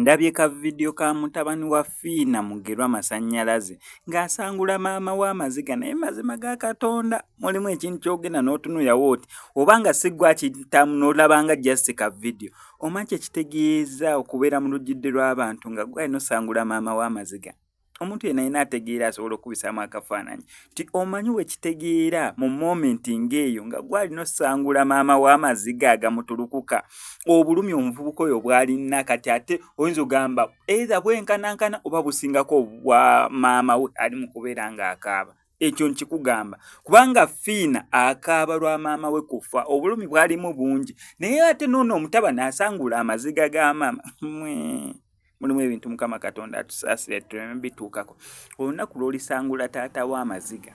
Ndabye ka video ka mutabani wa Fiina Mugerwa Masannyalaze ng'asangula maama w'amaziga naye mazima ga Katonda mulimu ekintu ky'ogenda n'otunuulirawo oti obanga si ggwe akiyitamu n'olabanga just ka video omanyi kye kitegeeza okubeera mu lujjudde lw'abantu nga ggwe alina osangula maama w'amaziga. Omuntu yenna alina ategeera asobola okubisaamu akafaananyi ti omanyi we kitegeera mu momenti ng'eyo nga ggwe alina osangula maama w'amaziga agamutulukuka obulumi omuvubuka oyo bw'alina kati ate oyinza ogamba either bwenkanankana oba busingako bwa maama we ali mu kubeera ng'akaaba. Ekyo nkikugamba kubanga Fiina akaaba lwa maama we kufa obulumi bwalimu bungi naye ate noono omutaba n'asangula amaziga ga maama mulimu ebintu Mukama Katonda atusaasire tuleme bituukako. Olunaku lw'olisangula taata w'amaziga,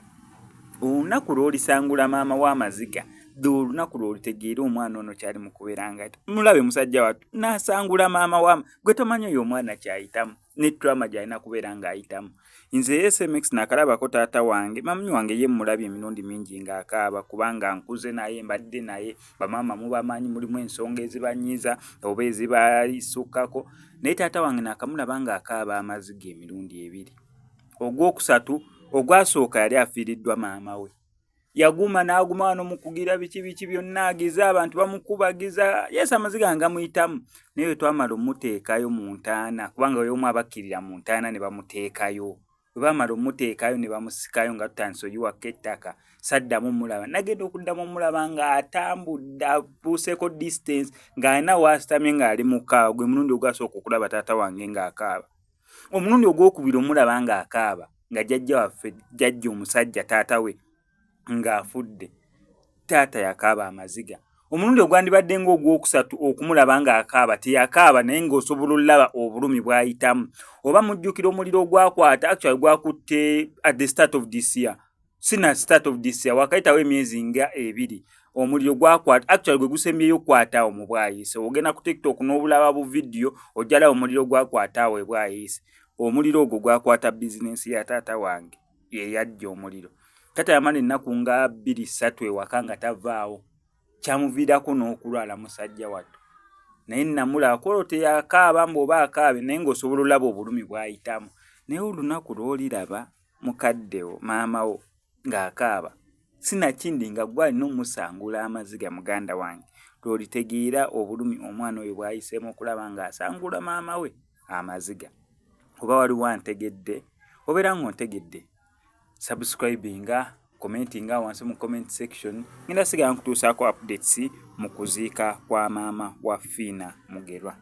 olunaku lw'olisangula maama w'amaziga, olunaku lw'olitegeera omwana ono kyali mu kubeera nga mulabe musajja wattu n'asangula maama w'ama gwe tomanyi oyo omwana kyayitamu ne trauma gy'alina kubeera ng'ayitamu. Nze SMX nakalabako taata wange mamanyi wange ye mulabye emirundi mingi ng'akaaba kubanga nkuze naye mbadde naye bamaama mubamanyi mulimu ensonga ezibanyiza oba ezibayisukkako naye taata wange nakamulaba ng'akaaba amaziga emirundi ebiri. Ogwokusatu ogwasooka yali afiiriddwa maama we yaguma n'aguma wano mu kugira biki byonna agiza abantu bamukubagiza yes amaziga ngamuyitamu naye twamala omuteekayo mu ntaana kubanga oyo omu abakkirira mu ntaana ne bamuteekayo bwe bamala omuteekayo ne bamusikayo nga tutandise oyiwako ettaka saddamu mulaba nagenda okuddamu omulaba ng'atambudde abuuseeko distance ng'alina waasitamye ng'ali mu kaaba. Gwe mulundi ogwasooka okulaba taata wange ng'akaaba. Omulundi ogwokubiri omulaba ng'akaaba nga jjajja waffe jjajja omusajja taata we ng'afudde taata yakaaba amaziga. Omulundi ogwandibadde ng'ogwokusatu okumulaba ng'akaaba teyakaaba naye ng'osobola olaba obulumi bw'ayitamu oba mujjukira omuliro ogwakwata actually gwakutte at the start of this year sina start of this year wakayitawo emyezi nga ebiri omuliro gwakwata actually gwe gusembyeyo okukwata awo mu Bwayiise. Ogenda ku TikTok n'obulaba bu video ojjala omuliro gwakwata awo e Bwayiise. Omuliro ogwo gwakwata bizinensi ya taata wange ye yajja omuliro. Taata yamala ennaku nga 2-3 ewaka nga tavaawo kyamuviirako n'okulwala musajja wattu naye namulaba kolo teyakaaba mbw'oba akaabe naye ng'osobola olaba obulumi bw'ayitamu. Naye olunaku lw'oliraba mukaddewo maama wo ng'akaaba sinakindi nga ggwe alina omusangula amaziga muganda wange lw'olitegeera obulumi omwana oyo bw'ayiseemu okulaba ng'asangula maama we amaziga. Oba waliwo antegedde obeera ng'ontegedde subscribinga commentinga wansi mu comment section ngenda sigala nkutuusaako updates mu kuziika kwa maama wa Fiina Mugerwa.